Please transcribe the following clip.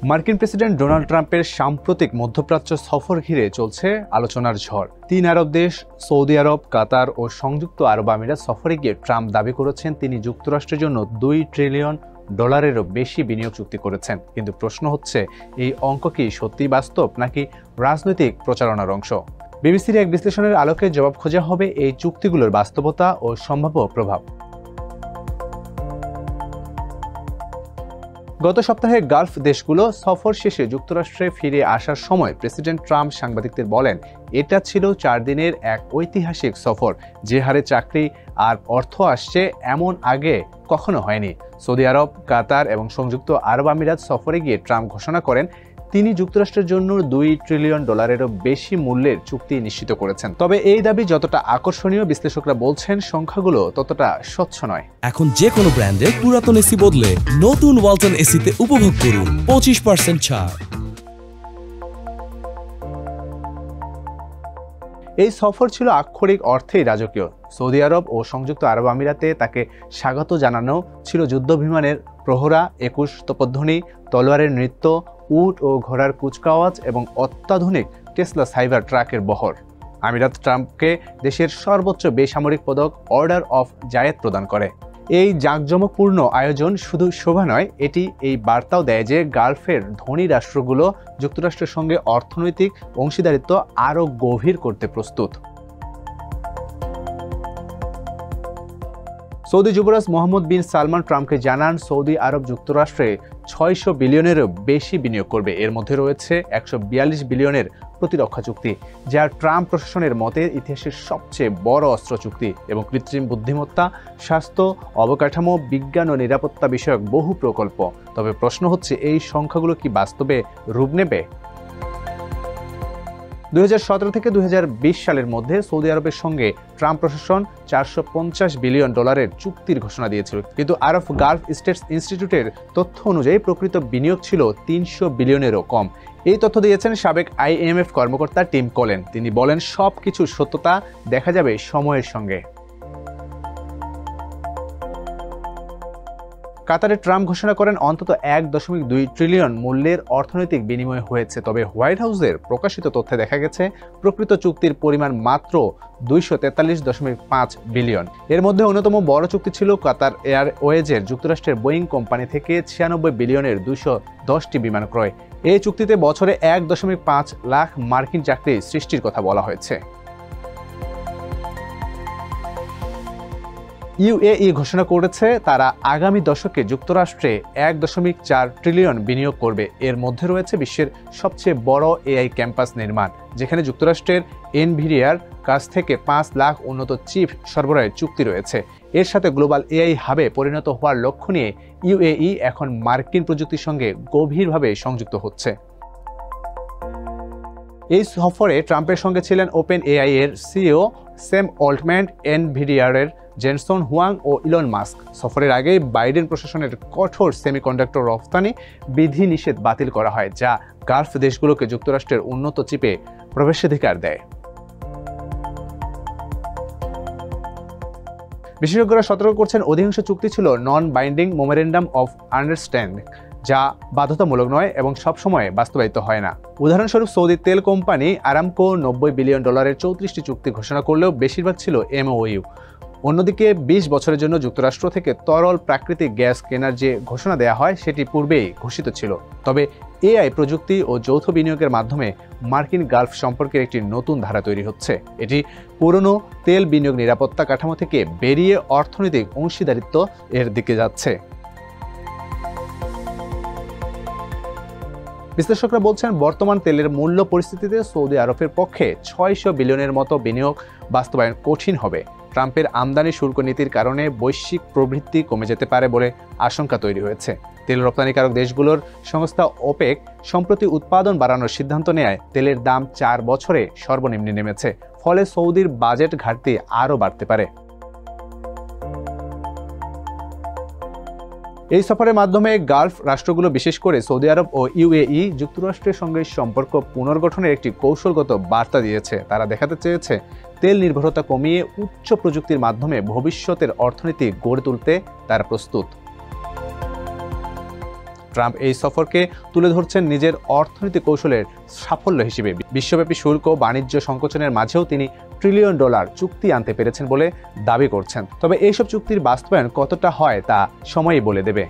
মার্কিন president Donald ট্রাম্পের সাম্প্রতিক মধ্যপ্রাচ্য সফর ঘিরে চলছে আলোচনার ঝড়। 3 আরব দেশ সৌদি আরব, কাতার ও সংযুক্ত আরব আমিরাত সফরে গিয়ে ট্রাম্প দাবি করেছেন তিনি যুক্তরাষ্ট্রের জন্য $2 ট্রিলিয়ন বেশি বিনিয়োগ চুক্তি করেছেন। কিন্তু প্রশ্ন হচ্ছে, এই অঙ্ক কি সত্যি বাস্তব নাকি রাজনৈতিক প্রচারণার অংশ? বিবিসির এক বিশ্লেষণের আলোকে জবাব খোঁজা হবে এই চুক্তিগুলোর বাস্তবতা ও সম্ভাব্য প্রভাব। গত সপ্তাহে গালফ দেশগুলো সফর শেষে যুক্তরাষ্ট্রে ফিরে আসার সময় প্রেসিডেন্ট ট্রাম্প সাংবাদিকদের বলেন, এটা ছিল 4 দিনের এক ঐতিহাসিক সফর। যে হারে চাকরি আর অর্থ আসছে এমন আগে কখনো হয়নি। সৌদি আরব, কাতার এবং সংযুক্ত আরব আমিরাত সফরে গিয়ে ট্রাম্প ঘোষণা করেন তিনি যুক্তরাষ্ট্রের জন্য $2 ট্রিলিয়ন বেশি মূল্যের চুক্তি নিশ্চিত করেছেন। তবে এই দাবি যতটা আকর্ষণীয়, বিশ্লেষকরা বলছেন সংখ্যাগুলো ততটা স্বচ্ছ নয়। এখন যে কোনো ব্র্যান্ডের পুরাতন এসি বদলে নতুন ওয়ালটন এসিতে উপভোগ করুন 25% ছাড়। এই সফর ছিল আক্ষরিক অর্থেই রাজকীয়। সৌদি আরব ও সংযুক্ত আরব আমিরাতে তাকে স্বাগত জানানো ছিল যুদ্ধ বিমানের প্রহরা, 21 তোপধ্বনি, তলোয়ারের নৃত্য, উট ও ঘোড়ার কুচকাওয়াজ এবং অত্যাধুনিক টেসলা সাইবার ট্রাকের বহর। আমিরাত ট্রাম্পকে দেশের সর্বোচ্চ বেসামরিক পদক অর্ডার অফ জায়েদ প্রদান করে। এই জাঁকজমকপূর্ণ আয়োজন শুধু শোভা নয়, এটি এই বার্তাও দেয় যে গালফের ধনী রাষ্ট্রগুলো যুক্তরাষ্ট্রের সঙ্গে অর্থনৈতিক অংশীদারিত্ব আরও গভীর করতে প্রস্তুত। সৌদি যুবরাজ মোহাম্মদ বিন সালমান ট্রাম্পকে জানান সৌদি আরব যুক্তরাষ্ট্রে $600 বিলিয়নেরও বেশি বিনিয়োগ করবে। এর মধ্যে রয়েছে $142 বিলিয়নের প্রতিরক্ষা চুক্তি, যা ট্রাম্প প্রশাসনের মতে ইতিহাসের সবচেয়ে বড় অস্ত্র চুক্তি, এবং কৃত্রিম বুদ্ধিমত্তা, স্বাস্থ্য, অবকাঠামো, বিজ্ঞান ও নিরাপত্তা বিষয়ক বহু প্রকল্প। তবে প্রশ্ন হচ্ছে, এই সংখ্যাগুলো কি বাস্তবে রূপ নেবে? 2017 থেকে 2020 সালের মধ্যে সৌদি আরবের সঙ্গে ট্রাম্প প্রশাসন $450 বিলিয়ন চুক্তির ঘোষণা দিয়েছিল, কিন্তু আরব গালফ স্টেটস ইনস্টিটিউটের তথ্য অনুযায়ী প্রকৃত বিনিয়োগ ছিল $300 বিলিয়নেরও কম। এই তথ্য দিয়েছেন সাবেক IMF কর্মকর্তা টিম কোলেন। তিনি বলেন, সবকিছুর সত্যতা দেখা যাবে সময়ের সঙ্গে। কাতারে ট্রাম্প ঘোষণা করেন অন্তত $1.2 ট্রিলিয়ন মূল্যের অর্থনৈতিক বিনিময় হয়েছে। তবে হোয়াইট হাউসের প্রকাশিত তথ্যে দেখা গেছে প্রকৃত চুক্তির পরিমাণ মাত্র $243.5 বিলিয়ন। এর মধ্যে অন্যতম বড় চুক্তি ছিল কাতার এয়ারওয়েজের যুক্তরাষ্ট্রের বোয়িং কোম্পানি থেকে $96 বিলিয়নের 210টি বিমান ক্রয়। এই চুক্তিতে বছরে 1.5 লাখ মার্কিন চাকরি সৃষ্টির কথা বলা হয়েছে। UAE ঘোষণা করেছে তারা আগামী দশকে যুক্তরাষ্ট্রে $1.4 ট্রিলিয়ন বিনিয়োগ করবে। এর মধ্যে রয়েছে বিশ্বের সবচেয়ে বড় AI ক্যাম্পাস নির্মাণ, যেখানে যুক্তরাষ্ট্রের এনভিডিয়ার কাছ থেকে 5 লাখ উন্নত চিপ সরবরাহের চুক্তি রয়েছে। এর সাথে গ্লোবাল AI হাবে পরিণত হওয়ার লক্ষ্য নিয়ে UAE এখন মার্কিন প্রযুক্তির সঙ্গে গভীরভাবে সংযুক্ত হচ্ছে। এই সফরে ট্রাম্পের সঙ্গে ছিলেন OpenAI এর CEO স্যাম অল্টম্যান, এনভিডিয়ার জেনসন হুয়াং ও ইলন মাস্ক। সফরের আগে বাইডেন প্রশাসনের কঠোর সেমিকন্ডাক্টর রফতানি বিধিনিষেধ বাতিল করা হয়, যা গালফ দেশগুলোকে যুক্তরাষ্ট্রের উন্নত চিপে প্রবেশাধিকার দেয়। বিশেষজ্ঞরা সতর্ক করছেন, অধিকাংশ চুক্তি ছিল নন বাইন্ডিং মেমোরেন্ডাম অফ আন্ডারস্ট্যান্ডিং, যা বাধ্যতামূলক নয় এবং সবসময় বাস্তবায়িত হয় না। উদাহরণস্বরূপ, সৌদি তেল কোম্পানি আরামকো $90 বিলিয়ন 34টি চুক্তি ঘোষণা করলেও বেশিরভাগ ছিল MOU। অন্যদিকে 20 বছরের জন্য যুক্তরাষ্ট্র থেকে তরল প্রাকৃতিক গ্যাস কেনার যে ঘোষণা দেওয়া হয় সেটি পূর্বেই ঘোষিত ছিল। তবে AI প্রযুক্তি ও যৌথ বিনিয়োগের মাধ্যমে মার্কিন গালফ সম্পর্কের একটি নতুন ধারা তৈরি হচ্ছে। এটি পুরনো তেল বিনিয়োগ নিরাপত্তা কাঠামো থেকে বেরিয়ে অর্থনৈতিক অংশীদারিত্ব এর দিকে যাচ্ছে। বিশ্লেষকরা বলছেন, বর্তমান তেলের মূল্য পরিস্থিতিতে সৌদি আরবের পক্ষে $600 বিলিয়নের মতো বিনিয়োগ বাস্তবায়ন কঠিন হবে। ট্রাম্পের আমদানি শুল্ক নীতির কারণে বৈশ্বিক প্রবৃদ্ধি কমে যেতে পারে বলে আশঙ্কা তৈরি হয়েছে। তেল রপ্তানিকারক দেশগুলোর সংস্থা ওপেক সম্প্রতি উৎপাদন বাড়ানোর সিদ্ধান্ত নেয় তেলের দাম 4 বছরে সর্বনিম্নে নেমেছে। ফলে সৌদির বাজেট ঘাটতি আরও বাড়তে পারে। এই সফরের মাধ্যমে গালফ রাষ্ট্রগুলো, বিশেষ করে সৌদি আরব ও UAE, যুক্তরাষ্ট্রের সঙ্গে সম্পর্ক পুনর্গঠনের একটি কৌশলগত বার্তা দিয়েছে। তারা দেখাতে চেয়েছে তেল নির্ভরতা কমিয়ে উচ্চ প্রযুক্তির মাধ্যমে ভবিষ্যতের অর্থনীতি গড়ে তুলতে তারা প্রস্তুত। ট্রাম্প এই সফরকে তুলে ধরছেন নিজের অর্থনৈতিক কৌশলের সাফল্য হিসেবে। বিশ্বব্যাপী শুল্ক ও বাণিজ্য সংকোচনের মাঝেও তিনি $1 ট্রিলিয়ন চুক্তি আনতে পেরেছেন বলে দাবি করছেন। তবে এইসব চুক্তির বাস্তবায়ন কতটা হয় তা সময়ই বলে দেবে।